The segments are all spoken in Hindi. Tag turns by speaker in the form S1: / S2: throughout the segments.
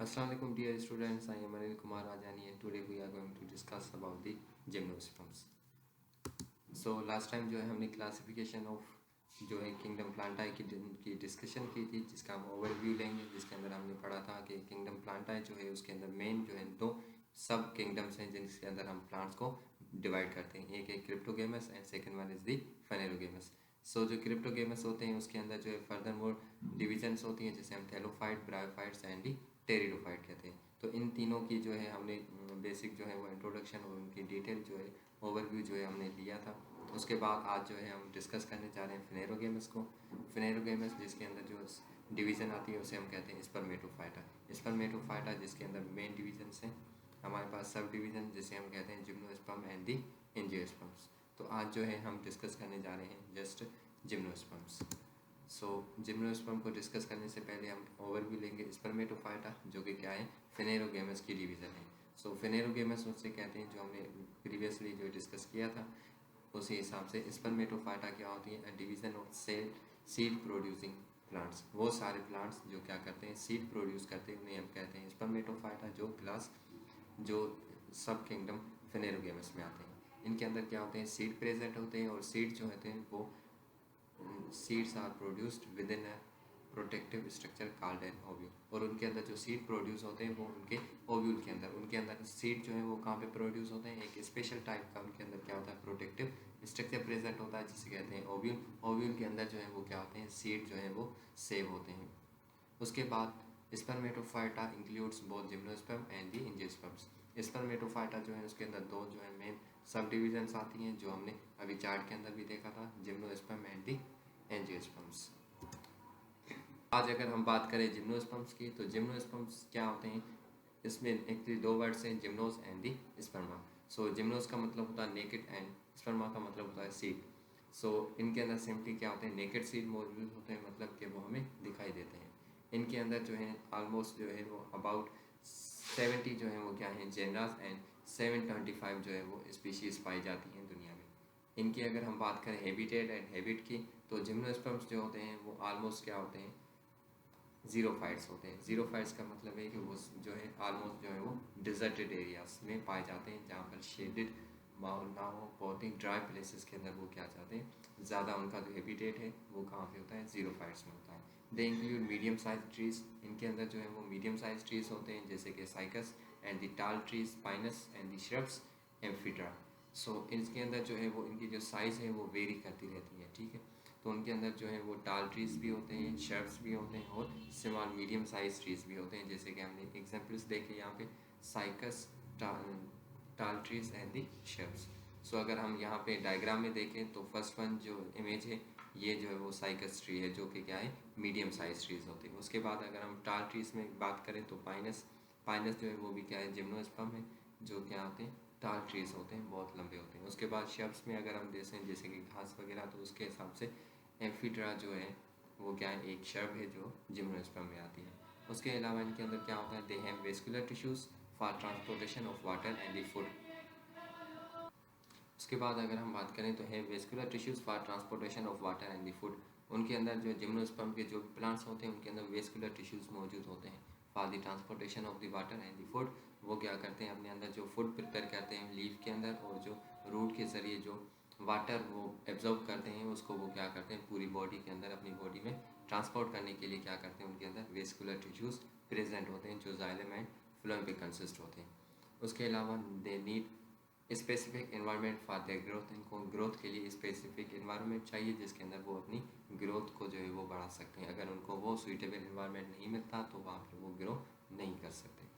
S1: Assalamu alaikum dear students, I am Anil Kumar Rajani and today we are going to discuss about the gymnosperms. So last time जो है हमने क्लासिफिकेशन ऑफ जो है किंगडम प्लांटाई की डिस्कशन की थी, जिसका हम ओवरव्यू लेंगे, जिसके अंदर हमने पढ़ा था कि किंगडम प्लांटाई जो है उसके अंदर मेन जो है दो सब किंगडम्स हैं जिसके अंदर हम प्लांट्स को डिवाइड करते हैं। एक है cryptogams and second one is the phanerogams. So जो क्रिप्टोगेमस होते हैं उसके अंदर जो है फर्दर मोर डिविजन्स होती हैं जिसे हम thallophyte, bryophytes and the pteridophyte कहते हैं। तो इन तीनों की जो है हमने बेसिक जो है वो इंट्रोडक्शन और उनकी डिटेल जो है ओवरव्यू जो है हमने लिया था। उसके बाद आज जो है हम डिस्कस करने जा रहे हैं फेनेरोगेमस को। फेनेरोगेमस जिसके अंदर जो डिवीज़न आती है उसे हम कहते हैं स्पर्मेटोफाइटा। स्पर्मेटोफाइटा जिसके अंदर मेन डिवीजन्स हैं, हमारे पास सब डिवीज़न जिसे हम कहते हैं जिम्नोस्पर्म एंड दी एंजियोस्पर्म्स। तो आज जो है हम डिस्कस करने जा रहे हैं जस्ट जिम्नोस्पर्म्स। सो जिम्नोस्पर्म को डिस्कस करने से पहले हम ओवरव्यू लेंगे स्पर्मेटोफाइटा जो कि क्या है, फेनेरोगेमस की डिवीज़न है। सो फेनेरोगेमस उससे कहते हैं जो हमने प्रीवियसली जो डिस्कस किया था उसी हिसाब से स्पर्मेटोफाइटा क्या होती है, division of cell seed producing plants. वो सारे प्लांट्स जो क्या करते हैं, सीड प्रोड्यूस करते हैं, उन्हें हम कहते हैं स्पर्मेटोफाइटा, जो क्लास जो सब किंगडम फेनेरोगेमस में आते हैं। इनके अंदर क्या होते हैं, सीड प्रेजेंट होते हैं और सीड जो होते हैं वो seeds are produced within a protective structure called an ovule. और उनके अंदर जो सीड प्रोड्यूस होते हैं वो उनके ओव्यूल के अंदर, उनके अंदर सीड जो है वो कहाँ पे प्रोड्यूस होते हैं, एक स्पेशल टाइप का उनके अंदर क्या होता है, प्रोटेक्टिव स्ट्रक्चर प्रेजेंट होता है जिसे कहते हैं ओव्यूल। ओव्यूल के अंदर जो है वो क्या होते हैं, सीड जो है वो सेव होते हैं। उसके बाद Spermatophyta includes both gymnosperm and the angiosperms. Spermatophyta जो है उसके अंदर दो जो है मेन सब डिविजन्स आती हैं जो हमने अभी चार्ट के अंदर भी देखा था, जिम्नोस्पर्म एंड दी एंजियोस्पर्म्स। आज अगर हम बात करें जिम्नोस्पर्म्स की, तो जिम्नोस्पर्म्स क्या होते हैं, इसमें एक्चुअली दो वर्ड्स हैं, जिम्नोस एंड दी स्पर्मा। सो जिम्नोस का मतलब होता है नेकेड एंड स्पर्मा का मतलब होता है सीड। सो इनके अंदर सिंपली क्या होते हैं, नेकेड सीड मौजूद होते हैं, मतलब कि वो हमें दिखाई देते हैं। इनके अंदर जो है ऑलमोस्ट जो है वो अबाउट 70 जो है वो क्या है जेनरास एंड 725 जो है वो स्पीशीज़ पाई जाती हैं दुनिया में। इनकी अगर हम बात करें हैबिटेट एंड हैबिट की, तो जिम्नोस्पर्म्स जो होते हैं वो ऑलमोस्ट क्या होते हैं, ज़ीरोफाइट्स होते हैं। ज़ीरोफाइट्स का मतलब है कि वो जो है ऑलमोस्ट जो है वो डिजर्टेड एरियाज में पाए जाते हैं जहाँ पर शेडेड माहौल ना हो, बहुत ही ड्राई प्लेसेस के अंदर वो क्या चाहते हैं, ज़्यादा उनका जो हैबिटेट है वो कहाँ पे होता है, ज़ीरोफाइट्स में होता है। They include medium size trees. इनके अंदर जो है वो मीडियम साइज ट्रीज होते हैं जैसे कि cycas and the tall trees, pinus and the shrubs, ephedra. So इनके अंदर जो है वो इनकी जो साइज़ है वो वेरी करती रहती है, ठीक है। तो उनके अंदर जो है वो टाल ट्रीज भी होते हैं, शर्ब्स भी होते हैं और स्मॉल मीडियम साइज ट्रीज भी होते हैं, जैसे कि हमने एग्जांपल्स देखे यहाँ पे, साइकस, टाल ट्रीज एंड दी शर्ब्स। सो अगर हम यहाँ पे डायग्राम में देखें तो फर्स्ट वन जो इमेज है ये जो है वो साइकस ट्री है जो कि क्या है, मीडियम साइज ट्रीज होते हैं। उसके बाद अगर हम टाल ट्रीज में बात करें तो पाइनस, पाइनस जो है वो भी क्या है, जिम्नोस्पर्म है, जो क्या होते हैं, टाल ट्रीज होते हैं, बहुत लंबे होते हैं। उसके बाद शब्स में अगर हम देखें जैसे कि घास वगैरह, तो उसके हिसाब से एम्फिड्रा जो है वो क्या है, एक शर्ब है जो जिम्नोस्पर्म में आती है। उसके अलावा इनके अंदर क्या होता है, they have vascular tissues for transportation of water and the food. उसके बाद अगर हम बात करें तो है vascular tissues for transportation of water and the food. उनके अंदर जो जिम्नोस्पर्म के जो प्लांट्स होते हैं उनके अंदर वेस्कुलर टिश्यूज मौजूद होते हैं for the transportation of the water and the food. वो क्या करते हैं, अपने अंदर जो फूड प्रिपेयर करते हैं लीफ के अंदर, और जो रूट के ज़रिए जो वाटर वो एब्जॉर्ब करते हैं उसको वो क्या करते हैं पूरी बॉडी के अंदर, अपनी बॉडी में ट्रांसपोर्ट करने के लिए क्या करते हैं, उनके अंदर वेस्कुलर टिश्यूज प्रेजेंट होते हैं जो जाइलम एंड फ्लोएम पे कंसिस्ट होते हैं। उसके अलावा they need specific environment for their growth. इनको ग्रोथ के लिए स्पेसिफिक इन्वायरमेंट चाहिए जिसके अंदर वो अपनी ग्रोथ को जो है वो बढ़ा सकते हैं। अगर उनको वो सुइटेबल इन्वायरमेंट नहीं मिलता तो वहाँ पर वो ग्रो नहीं कर सकते।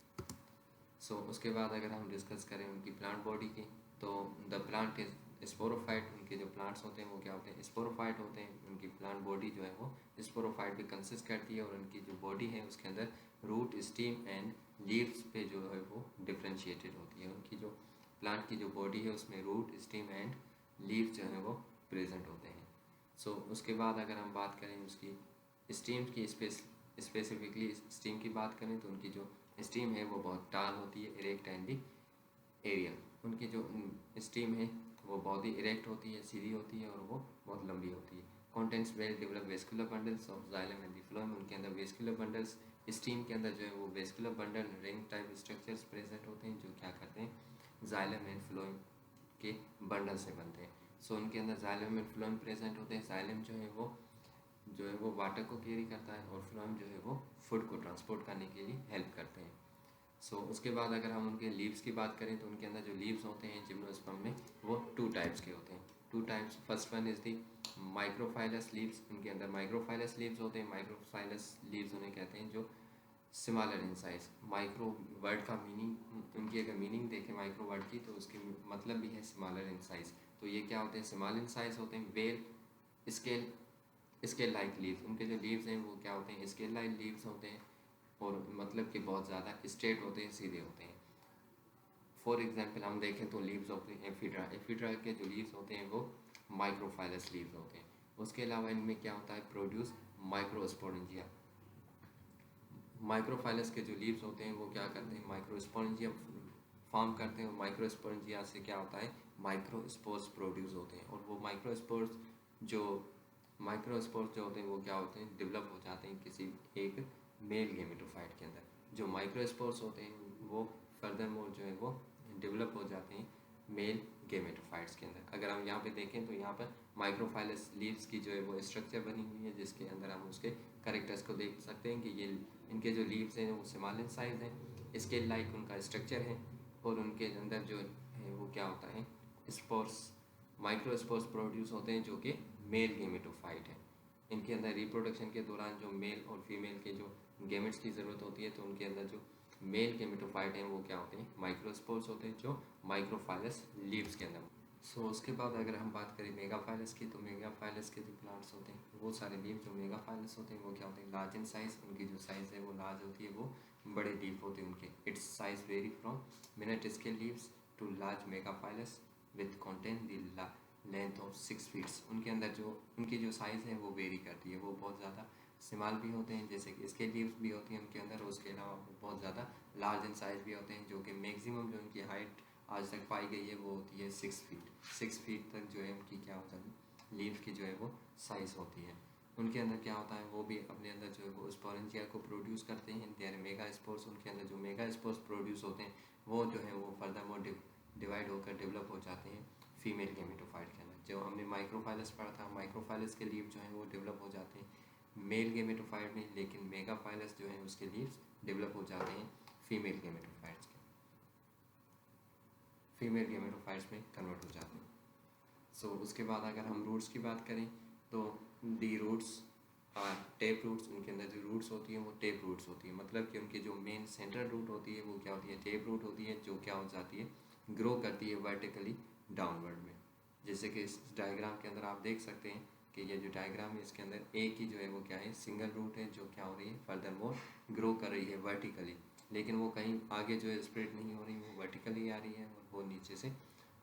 S1: सो उसके बाद अगर हम डिस्कस करें उनकी प्लांट बॉडी की, तो द प्लांट इज स्पोरोफाइट। उनके जो प्लांट्स होते हैं वो क्या होते हैं, स्पोरोफाइट होते हैं। उनकी प्लांट बॉडी जो है वो स्पोरोफाइट भी कंसिस्ट करती है, और उनकी जो बॉडी है उसके अंदर रूट, स्टीम एंड लीव्स पे जो है वो डिफ्रेंशिएटेड होती है। उनकी जो प्लांट की जो बॉडी है उसमें रूट, स्टीम एंड लीव जो है वो प्रेजेंट होते हैं। सो उसके बाद अगर हम बात करें उसकी स्टीम की, स्पेसिफिकली स्टीम की बात करें तो उनकी जो स्टीम है वो बहुत टाल होती है, इरेक्ट एंड दी एरियल। उनकी जो स्टीम है वो बहुत ही इरेक्ट होती है, सीधी होती है और वो बहुत लंबी होती है। Contents well develop vascular bundles of xylem and the phloem. उनके अंदर वेस्कुलर बंडल्स स्टीम के अंदर जो है वो vascular bundle ring type structures present होते हैं जो क्या करते हैं जाइलम एंड फ्लोएम के बंडल से बनते हैं। सो उनके अंदर जाइलम एंड फ्लोएम प्रेजेंट होते हैं। जाइलम जो है वो वाटर को कैरी करता है और फ्लोएम जो है वो फूड को ट्रांसपोर्ट करने के लिए हेल्प करते हैं। सो उसके बाद अगर हम उनके लीव्स की बात करें तो उनके अंदर जो लीव्स होते हैं जिम्नोस्पर्म में वो टू टाइप्स के होते हैं। Two types, first one is the microphylls leaves. उनके अंदर माइक्रोफाइलस लीव्स होते हैं। माइक्रोफाइलस लीव्स उन्हें कहते हैं जो smaller in size. Micro word का मीनिंग, उनकी अगर मीनिंग देखें माइक्रो वर्ड की तो उसकी मतलब भी है स्मॉलर इन साइज। तो ये क्या होते हैं, स्मॉल इन साइज होते हैं। Well scale scale like leaves, उनके जो लीव्स हैं वो क्या होते हैं, स्केल लाइक लीव्स होते हैं और मतलब कि बहुत ज़्यादा स्ट्रेट होते हैं, सीधे होते हैं। फॉर एग्जांपल हम देखें तो लीव्स ऑफ एफिड्रा, एफिड्रा के जो लीव्स होते हैं वो माइक्रोफाइलस लीव्स होते हैं। उसके अलावा इनमें क्या होता है, प्रोड्यूस माइक्रोस्पोरेंजिया। माइक्रोफाइलस के जो लीव्स होते हैं वो क्या करते हैं, माइक्रोस्पोरेंजिया फॉर्म करते हैं और माइक्रोस्पोरेंजिया से क्या होता है, माइक्रोस्पोर्स प्रोड्यूस होते हैं। और वो माइक्रोस्पोर्स जो होते हैं वो क्या होते हैं, डेवलप हो जाते हैं किसी एक मेल गेमेटोफाइट के अंदर। जो माइक्रोस्पोर्स होते हैं वो फर्दरमोर जो है वो डेवलप हो जाते हैं मेल गेमेटोफाइट्स के अंदर। अगर हम यहाँ पे देखें तो यहाँ पर माइक्रोफाइलस लीव्स की जो है वो स्ट्रक्चर बनी हुई है जिसके अंदर हम उसके करेक्टर्स को देख सकते हैं कि ये इनके जो लीव्स हैं वो स्मॉल इन साइज हैं, स्केल लाइक उनका स्ट्रक्चर है और उनके अंदर जो है वो क्या होता है, स्पोर्स, माइक्रोस्पोर्स प्रोड्यूस होते हैं जो कि मेल गेमेटोफाइट है। इनके अंदर रिप्रोडक्शन के दौरान जो मेल और फीमेल के जो गेमेट्स की ज़रूरत होती है तो उनके अंदर जो मेल गेमेटोफाइट हैं वो क्या होते हैं, माइक्रोस्पोर्स होते हैं जो माइक्रोफाइलस लीव्स के अंदर। सो उसके बाद अगर हम बात करें मेगाफाइलस की तो मेगाफाइलस के जो प्लांट्स होते हैं वो सारे लीव जो मेगाफाइलस होते हैं वो क्या होते हैं, लार्ज इन साइज। उनकी जो साइज़ है वो लार्ज होती है, वो बड़े लीफ होते हैं उनके। Its size vary from minute scale leaves to large megaphyllous with contain the length of 6 feets. उनके अंदर जो उनकी जो साइज़ है वो वेरी करती है, वो बहुत ज़्यादा स्मॉल भी होते हैं जैसे कि स्केल लीव्स भी होती हैं उनके अंदर। उसके अलावा वो बहुत ज़्यादा लार्ज इन साइज भी होते हैं जो कि मैक्सिमम जो उनकी हाइट आज तक पाई गई है वो होती है 6 फीट। 6 फीट तक जो है उनकी क्या होता है, लीव्स की जो है वो साइज़ होती है। उनके अंदर क्या होता है, वो भी अपने अंदर जो है वो स्पोरेंजिया को प्रोड्यूस करते हैं। देयर मेगा स्पोर्स, उनके अंदर जो मेगा स्पोर्स प्रोड्यूस होते हैं वो जो है वो फर्दर मोर डिवाइड होकर डेवलप हो जाते हैं फीमेल गेमेटोफाइट के अंदर। जो हमने माइक्रोफाइलस पढ़ा था, माइक्रोफाइलस के लीव जो हैं वो डेवलप हो जाते हैं मेल गेमेटोफाइट में, लेकिन मेगाफाइलस जो है उसके लीव्स डेवलप हो जाते हैं फीमेल गेमेटोफाइट्स के, फीमेल गेमेटोफाइट्स में कन्वर्ट हो जाते हैं। सो उसके बाद अगर हम रूट्स की बात करें तो the roots are tap roots. उनके अंदर जो रूट्स होती हैं वो टेप रूट्स होती है, मतलब कि उनकी जो मेन सेंट्रल रूट होती है वो क्या होती है, टेप रूट होती है, जो क्या हो जाती है, ग्रो करती है वर्टिकली डाउनवर्ड में। जैसे कि इस डायग्राम के अंदर आप देख सकते हैं कि ये जो डायग्राम है इसके अंदर एक ही जो है वो क्या है, सिंगल रूट है जो क्या हो रही है, फर्दर मोर ग्रो कर रही है वर्टिकली, लेकिन वो कहीं आगे जो है स्प्रेड नहीं हो रही, वो वर्टिकली आ रही है और वो नीचे से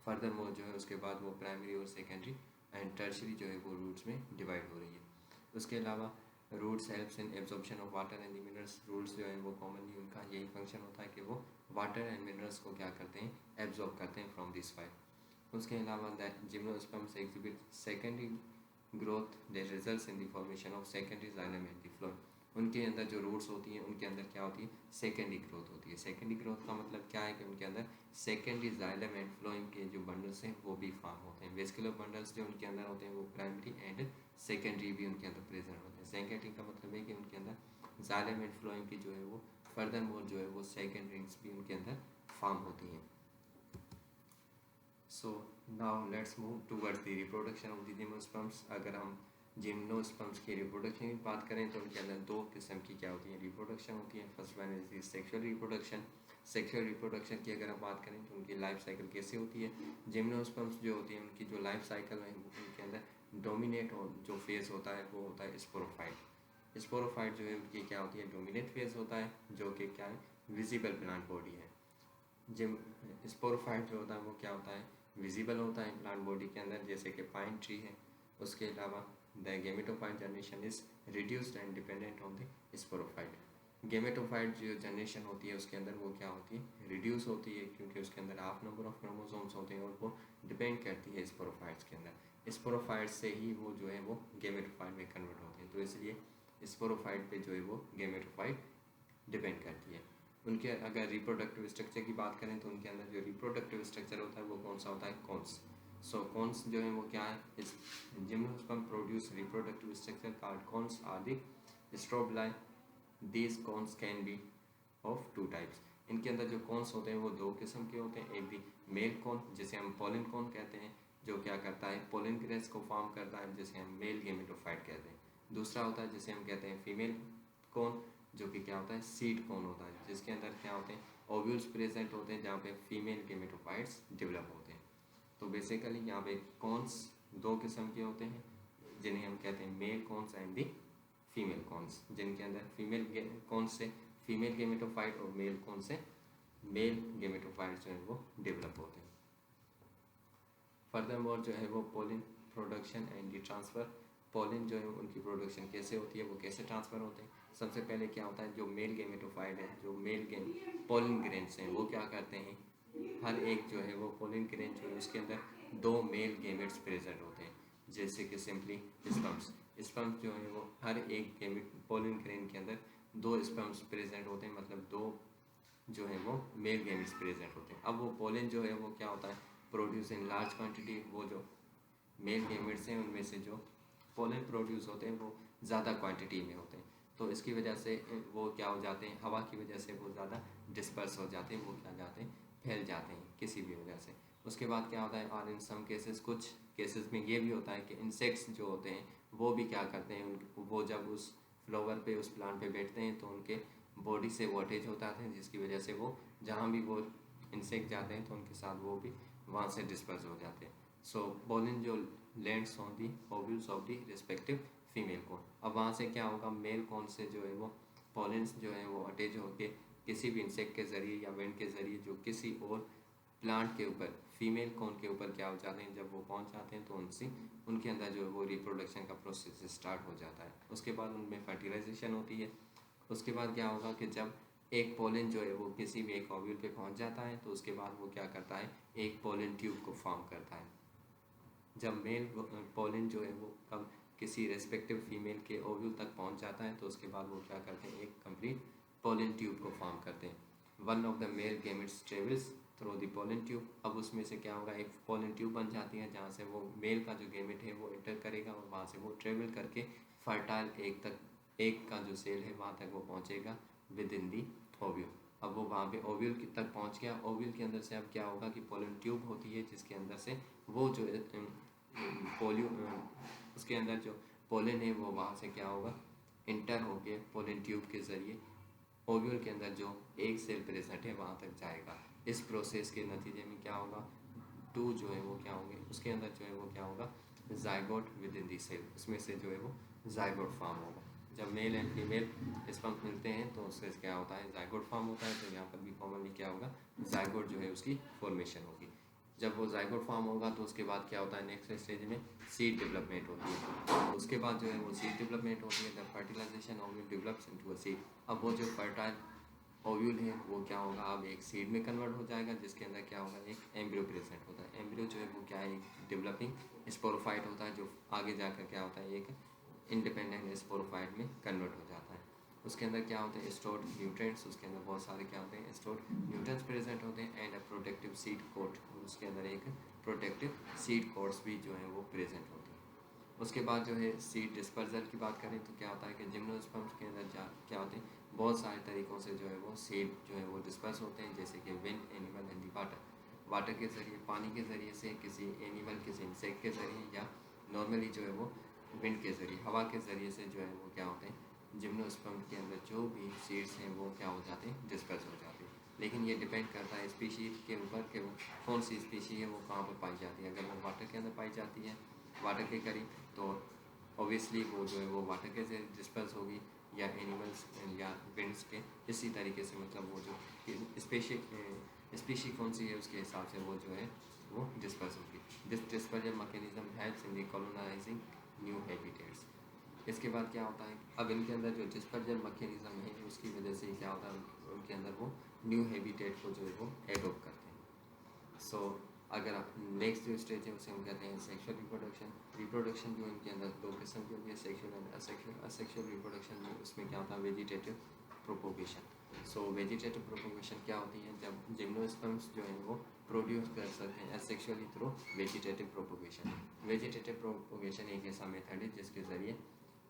S1: फर्दर मोर जो है उसके बाद वो प्राइमरी और सेकेंडरी एंड टर्शरी जो है वो रूट्स में डिवाइड हो रही है। उसके अलावा roots helps in absorption of water and minerals. Roots जो है वो कॉमनली उनका यही फंक्शन होता है कि वो वाटर एंड मिनरल्स को क्या करते हैं, एब्जॉर्ब करते हैं फ्रॉम दिस फाइल। उसके अलावा gymnosperms exhibit secondary growth that results in the formation of secondary xylem and the phloem. उनके अंदर जो रूट्स होती हैं उनके अंदर क्या होती है, सेकेंडरी ग्रोथ होती है। सेकेंडरी ग्रोथ का मतलब क्या है कि उनके अंदर सेकेंडरी जाइलम एंड फ्लोएम के जो बंडल्स हैं वो भी फॉर्म होते हैं। वेस्कुलर बंडल्स जो उनके अंदर होते हैं वो प्राइमरी एंड सेकेंडरी भी उनके अंदर प्रेजेंट होते हैं। सेकेंडरी का मतलब है कि उनके अंदर जाइलम एंड फ्लोएम की जो है वो फर्दर मोर जो है वो सेकेंडरीज भी उनके अंदर फॉर्म होती हैं। So now let's move towards the reproduction of the gymnosperms. अगर हम जिम्नोस्पर्म्स की रिप्रोडक्शन की बात करें तो उनके अंदर दो किस्म की क्या होती है, रिप्रोडक्शन होती है। First one is the sexual reproduction. Sexual reproduction की अगर हम बात करें तो उनकी लाइफ साइकिल कैसे होती है, जिम्नोस्पर्म्स जो होती है उनकी जो लाइफ साइकिल है उनके अंदर डोमिनेट जो फेज होता है वो होता है स्पोरोफाइट। स्पोरोफाइट जो है उनकी क्या होती है, डोमिनेट फेज होता है जो कि क्या है, विजिबल प्लांट बॉडी है। जिम स्पोरोफाइट जो होता है वो क्या होता है, विजिबल होता है प्लांट बॉडी के अंदर, जैसे कि पाइन ट्री है। उसके अलावा the gametophyte generation is reduced and dependent on the sporophyte. Gametophyte जो जनरेशन होती है उसके अंदर वो क्या होती है, रिड्यूस होती है, क्योंकि उसके अंदर हाफ नंबर ऑफ क्रोमोसोम्स होते हैं और वो डिपेंड करती है स्पोरोफाइट्स के अंदर। स्पोरोफाइट से ही वो जो है वो गेमेटोफाइट में कन्वर्ट होते हैं, तो इसलिए स्पोरोफाइट पे जो है वो गेमेटोफाइट डिपेंड करती है। उनके अगर रिप्रोडक्टिव स्ट्रक्चर की बात करें तो उनके अंदर जो रिप्रोडक्टिव स्ट्रक्चर होता है वो कौन सा होता है, कॉन्स। सो कॉन्स जो है वो क्या है, इस gymnosperm produce reproductive structure called cones are the strobili. These cones can be of two types. इनके अंदर जो कॉन्स होते हैं वो दो किस्म के होते हैं। एक दी मेल कॉन जिसे हम पोलन कॉन कहते हैं, जो क्या करता है पोलन ग्रेन्स को फॉर्म करता है, जिसे हम मेल गेमेटोफाइट कहते हैं। दूसरा होता है जिसे हम कहते हैं फीमेल कॉन, जो कि क्या होता है सीड कॉन होता है, जिसके अंदर क्या होते हैं ओव्यूल्स प्रेजेंट होते हैं, जहाँ पे फीमेल गेमेटोफाइट्स डेवलप होते हैं। तो बेसिकली यहाँ पे कॉन्स दो किस्म के होते हैं, जिन्हें हम कहते हैं male cones and the female cones, जिनके अंदर फीमेल कॉन्स से फीमेल गेमेटोफाइट और मेल कॉन्स से मेल गेमेटोफाइट्स जो है वो डेवलप होते हैं। फर्दरमोर जो है वो pollen production and the transfer, pollen जो है उनकी प्रोडक्शन कैसे होती है, वो कैसे ट्रांसफ़र होते हैं। सबसे पहले क्या होता है, जो मेल गेमेटोफाइट है, जो मेल पोलिन ग्रेन्स हैं, वो क्या करते हैं, हर एक जो है वो पोलिन ग्रेन जो है उसके अंदर दो मेल गेमेट्स प्रेजेंट होते हैं, जैसे कि सिंपली स्पर्म्स। स्पर्म्स जो है वो हर एक गेमेट पोलिन ग्रेन के अंदर दो स्पर्म्स प्रेजेंट होते हैं, मतलब दो जो है वो मेल गेमेट्स प्रेजेंट होते हैं। अब वो पोलिन जो है वो क्या होता है प्रोड्यूस इन लार्ज क्वांटिटी, वो जो मेल गेमेट्स हैं उनमें से जो पोलन प्रोड्यूस होते हैं वो ज़्यादा क्वांटिटी में होते हैं, तो इसकी वजह से वो क्या हो जाते हैं, हवा की वजह से वो ज़्यादा डिस्पर्स हो जाते हैं, वो क्या जाते हैं फैल जाते हैं किसी भी वजह से। उसके बाद क्या होता है, और इन सम केसेस, कुछ केसेस में ये भी होता है कि इंसेक्ट्स जो होते हैं वो भी क्या करते हैं, वो जब उस फ्लावर पे उस प्लांट पे बैठते हैं तो उनके बॉडी से वो अटैच होता है, जिसकी वजह से वो जहाँ भी वो इंसेक्ट जाते हैं तो उनके साथ वो भी वहाँ से डिस्पर्स हो जाते हैं। सो पोलन जो lands on the ovules of the respective female cone. अब वहाँ से क्या होगा, मेल कॉन से जो है वो पोलेंस जो है वो अटैच होकर किसी भी इंसेक्ट के ज़रिए या विंड के ज़रिए जो किसी और प्लांट के ऊपर फीमेल कॉन के ऊपर क्या हो जाते हैं, जब वो पहुंच जाते हैं तो उनसे उनके अंदर जो है वो रिप्रोडक्शन का प्रोसेस स्टार्ट हो जाता है। उसके बाद उनमें फर्टिलाइजेशन होती है। उसके बाद क्या होगा कि जब एक पोलन जो है वो किसी भी एक ओव्यूल पे पहुंच जाता है तो उसके बाद वो क्या करता है, एक पोलन ट्यूब को फॉर्म करता है। जब मेल पोलन जो है वो कब किसी रेस्पेक्टिव फीमेल के ओव्यूल तक पहुंच जाता है तो उसके बाद वो क्या करते हैं, एक कंप्लीट पोलन ट्यूब को फॉर्म करते हैं। One of the male gametes travels through the pollen tube. अब उसमें से क्या होगा, एक पोलन ट्यूब बन जाती है जहाँ से वो मेल का जो गेमेट है वो एंटर करेगा और वहाँ से वो ट्रेवल करके फर्टाइल एक तक, एक का जो सेल है वहाँ तक वो पहुँचेगा विद इन दी ओव्यूल। अब वो वहाँ पे ओव्यूल तक पहुँच गया। ओव्यूल के अंदर से अब क्या होगा कि पोलन ट्यूब होती है जिसके अंदर से वो जो पोलियो उसके अंदर जो पोलन है वो वहाँ से क्या होगा इंटर होके पोलन ट्यूब के ज़रिए ओव्यूल के अंदर जो एक सेल प्रेजेंट है वहाँ तक जाएगा। इस प्रोसेस के नतीजे में क्या होगा, टू जो है वो क्या होंगे, उसके अंदर जो है वो क्या होगा zygote within the cell, उसमें से जो है वो जाइगोट फॉर्म होगा। जब मेल एंड फीमेल स्पर्म मिलते हैं तो उससे क्या होता है जाइगोट फॉर्म होता है। तो यहाँ पर भी कॉमनली क्या होगा, जाइगोट जो है उसकी फॉर्मेशन होगी। जब वो जाइगोट फॉर्म होगा तो उसके बाद क्या होता है, नेक्स्ट स्टेज में सीड डेवलपमेंट होती है। उसके बाद जो है वो सीड डेवलपमेंट होती है, the fertilisation ovule develops into a seed. अब वो जो फर्टाइल ओव्यूल है वो क्या होगा, अब एक सीड में कन्वर्ट हो जाएगा, जिसके अंदर क्या होगा एक एम्ब्रियो प्रेजेंट होता है। एम्ब्रियो जो है वो क्या है, एक डेवलपिंग स्पोरोफाइट होता है, जो आगे जाकर क्या होता है एक इंडिपेंडेंट स्पोरोफाइट में कन्वर्ट हो जाता है। उसके अंदर क्या होते हैं स्टोर्ड न्यूट्रिएंट्स, उसके अंदर बहुत सारे क्या होते हैं स्टोर्ड न्यूट्रिएंट्स प्रेजेंट होते हैं and a protective seed coat, उसके अंदर एक प्रोटेक्टिव सीड कोट्स भी जो है वो प्रेजेंट होते हैं। उसके बाद जो है सीड डिस्पर्जल की बात करें तो क्या होता है कि जिम्नोस्पर्म्स के अंदर क्या होते हैं बहुत सारे तरीक़ों से जो है वो सीड जो है वो डिस्पर्स होते हैं, जैसे कि wind, animal and the water. Water के ज़रिए, पानी के ज़रिए से, किसी एनिमल, किसी इंसेक्ट के ज़रिए, या नॉर्मली जो है वो विंड के ज़रिए, हवा के ज़रिए से जो है वो क्या होते हैं जिम्नोस्पर्म के अंदर जो भी सीड्स हैं वो क्या हो जाते हैं डिस्पर्स हो जाते हैं। लेकिन ये डिपेंड करता है स्पीशीज के ऊपर कि वो कौन सी स्पीशी है वो कहाँ पर पाई जाती है। अगर वो वाटर के अंदर पाई जाती है, वाटर के करीब, तो ऑब्वियसली वो जो है वो वाटर के से डिस्पर्स होगी, या एनिमल्स या विंड्स के इसी तरीके से, मतलब वो जो स्पीशी कौन सी है उसके हिसाब से वो जो है वो डिस्पर्स होगी। This dispersion mechanism helps in the colonising new habitats. इसके बाद क्या होता है, अब इनके अंदर जो डिस्पर्जन मैकेनिज्म है उसकी वजह से क्या होता है उनके अंदर वो न्यू हैबिटेट को जो है वो एडोप्ट करते हैं। सो अगर आप नेक्स्ट जो स्टेज है उसे हम कहते हैं सेक्सुअल रिप्रोडक्शन। रिप्रोडक्शन जो इनके अंदर दो किस्म की होती है, sexual and asexual. Asexual reproduction में उसमें क्या होता है वेजिटेटिव प्रोपोगेशन। सो वेजिटेटिव प्रोपोगेशन क्या होती है, जब जिम्नोस्पर्म्स जो है वो प्रोड्यूस कर सकते हैं asexually through vegetative propagation. Vegetative propagation एक ऐसा मेथड है जिसके ज़रिए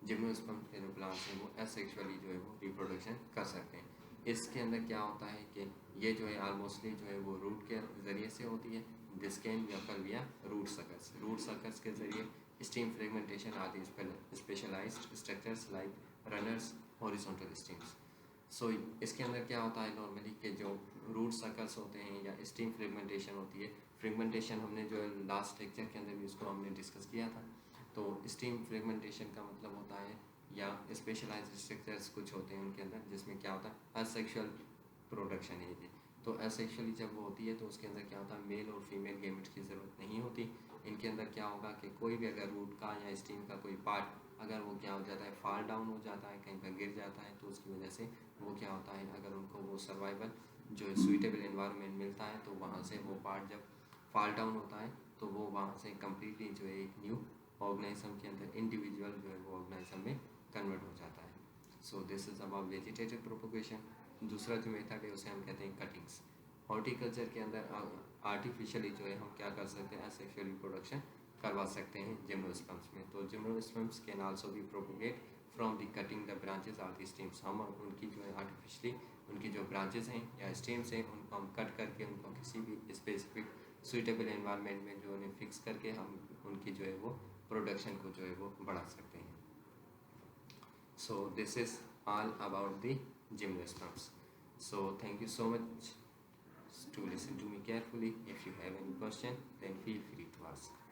S1: जिम्नोस्पर्म्स के जो प्लांट्स हैं वो एसेक्सुअली जो है वो रिप्रोडक्शन कर सकते हैं। इसके अंदर क्या होता है कि ये जो है ऑलमोस्टली जो है वो रूट के ज़रिए से होती है, दिस कैन बी अकर विया रूट सकर्स। रूट सकर्स के ज़रिए स्टीम फ्रेगमेंटेशन आदि specialized structures like runners horizontal stems. So इसके अंदर क्या होता है नॉर्मली कि जो रूट सर्कल्स होते हैं या स्टीम फ्रेगमेंटेशन होती है, फ्रेगमेंटेशन हमने जो लास्ट लेक्चर के अंदर भी उसको हमने डिस्कस किया था। तो स्टीम फ्रेगमेंटेशन का मतलब होता है या स्पेशलाइज्ड स्ट्रक्चर्स कुछ होते हैं उनके अंदर जिसमें क्या होता है असेक्सुअल प्रोडक्शन है ये। तो असेक्सुअली जब वो होती है तो उसके अंदर क्या होता है मेल और फीमेल गेमेट्स की ज़रूरत नहीं होती। इनके अंदर क्या होगा कि कोई भी अगर रूट का या स्टीम का कोई पार्ट अगर वो क्या हो जाता है फॉल डाउन हो जाता है, कहीं पर गिर जाता है, तो उसकी वजह से वो क्या होता है अगर उनको वो सर्वाइवल जो सुइटेबल एनवायरनमेंट मिलता है तो वहाँ से वो पार्ट जब फॉल डाउन होता है तो वो वहाँ से कम्प्लीटली जो है एक न्यू ऑर्गेनिज्म के अंदर इंडिविजुअल जो है वो ऑर्गेनिज्म में कन्वर्ट हो जाता है। So this is about vegetative propagation. दूसरा जो मेथड है उसे हम कहते हैं कटिंग्स। हॉर्टिकल्चर के अंदर आर्टिफिशियली जो है हम क्या कर सकते हैं एसेक्सुअल रिप्रोडक्शन करवा सकते हैं जिम्नोस्पर्म्स में। तो gymnosperms can also be propagate from the cutting the branches or the stems. हम उनकी जो है आर्टिफिशियली उनकी जो ब्रांचेस हैं या स्टेम्स हैं उनको हम कट करके उनको किसी भी स्पेसिफिक सुइटेबल एनवायरनमेंट में जो उन्हें फिक्स करके हम उनकी जो है वो प्रोडक्शन को जो है वो बढ़ा सकते हैं। So this is all about the gymnosperms. So thank you so much to listen to me carefully. If you have any question, then feel free to ask.